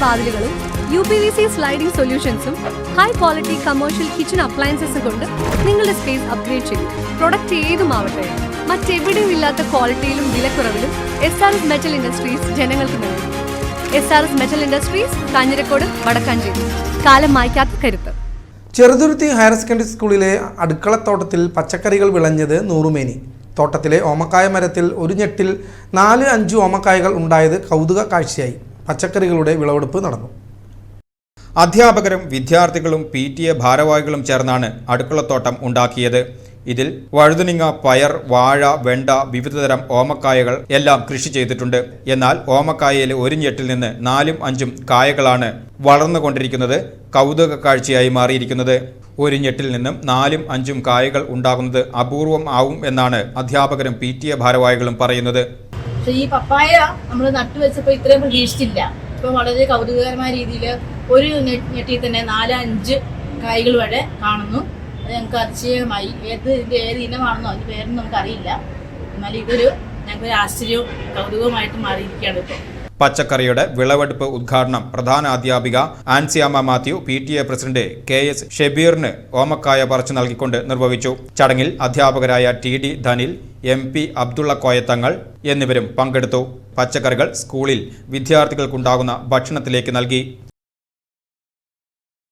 വാതിലുകളും UPVC sliding സൊല്യൂഷൻസും high quality commercial kitchen അപ്ലയൻസസും കൊണ്ട് നിങ്ങളുടെ സ്പേസ് അപ്ഗ്രേഡ് ചെയ്യും. പ്രൊഡക്റ്റ് ഏതുമാവട്ടെ, മറ്റെവിടെയും ഇല്ലാത്ത ക്വാളിറ്റിയിലും വിലക്കുറവിലും SRS മെറ്റൽ ഇൻഡസ്ട്രീസ് ജനങ്ങൾക്ക് നൽകും. SRS metal industries, Kanjirakode, Vadakkanchery. കാലം മായ്ക്കാത്ത കരുത്ത്. ചെറുതുരുത്തി ഹയർ സെക്കൻഡറി സ്കൂളിലെ അടുക്കളത്തോട്ടത്തിൽ പച്ചക്കറികൾ വിളഞ്ഞത് നൂറുമേനി. തോട്ടത്തിലെ ഓമക്കായ മരത്തിൽ ഒരു ഞെട്ടിൽ 4-5 ഓമക്കായകൾ ഉണ്ടായത് കൗതുക കാഴ്ചയായി. പച്ചക്കറികളുടെ വിളവെടുപ്പ് നടന്നു. അധ്യാപകരും വിദ്യാർത്ഥികളും PTA ഭാരവാഹികളും ചേർന്നാണ് അടുക്കളത്തോട്ടം ഉണ്ടാക്കിയത്. ഇതിൽ വഴുതനങ്ങ, പയർ, വാഴ, വെണ്ട, വിവിധതരം ഓമക്കായകൾ എല്ലാം കൃഷി ചെയ്തിട്ടുണ്ട്. എന്നാൽ ഓമക്കായയിൽ ഒരു ഞെട്ടിൽ നിന്ന് 4-5 കായകളാണ് വളർന്നുകൊണ്ടിരിക്കുന്നത് കൗതുക കാഴ്ചയായി മാറിയിരിക്കുന്നത്. ഒരു ഞെട്ടിൽ നിന്നും 4-5 കായകൾ ഉണ്ടാകുന്നത് അപൂർവം ആവും എന്നാണ് അധ്യാപകരും PTA ഭാരവാഹികളും പറയുന്നത്. ഈ പപ്പായ നമ്മൾ നട്ടുവെച്ചപ്പോൾ ഇത്രയും പ്രതീക്ഷിച്ചില്ല. ഇപ്പം വളരെ കൗതുകകരമായ രീതിയിൽ ഒരു ഞെട്ടിൽ തന്നെ 4-5 കായ്കൾ വരെ കാണുന്നു. അത് ഞങ്ങൾക്ക് അതിശയമായി. ഏത് ഇനമാണെന്നോ അതിൻ്റെ പേരൊന്നും നമുക്കറിയില്ല. എന്നാൽ ഇതൊരു ഞങ്ങൾക്കൊരു ആശ്ചര്യവും കൗതുകവുമായിട്ട് മാറിയിരിക്കുകയാണ് ഇപ്പോൾ. പച്ചക്കറിയുടെ വിളവെടുപ്പ് ഉദ്ഘാടനം പ്രധാന അധ്യാപിക ആൻസിയാമ്മ മാത്യു PTA പ്രസിഡന്റ് KS ഷെബീറിന് ഓമക്കായ പറിച്ചു നൽകിക്കൊണ്ട് നിർവഹിച്ചു. ചടങ്ങിൽ അധ്യാപകരായ TD ധനിൽ, MP അബ്ദുള്ള കോയത്തങ്ങൾ എന്നിവരും പങ്കെടുത്തു. പച്ചക്കറികൾ സ്കൂളിൽ വിദ്യാർത്ഥികൾക്കുണ്ടാകുന്ന ഭക്ഷണത്തിലേക്ക് നൽകി.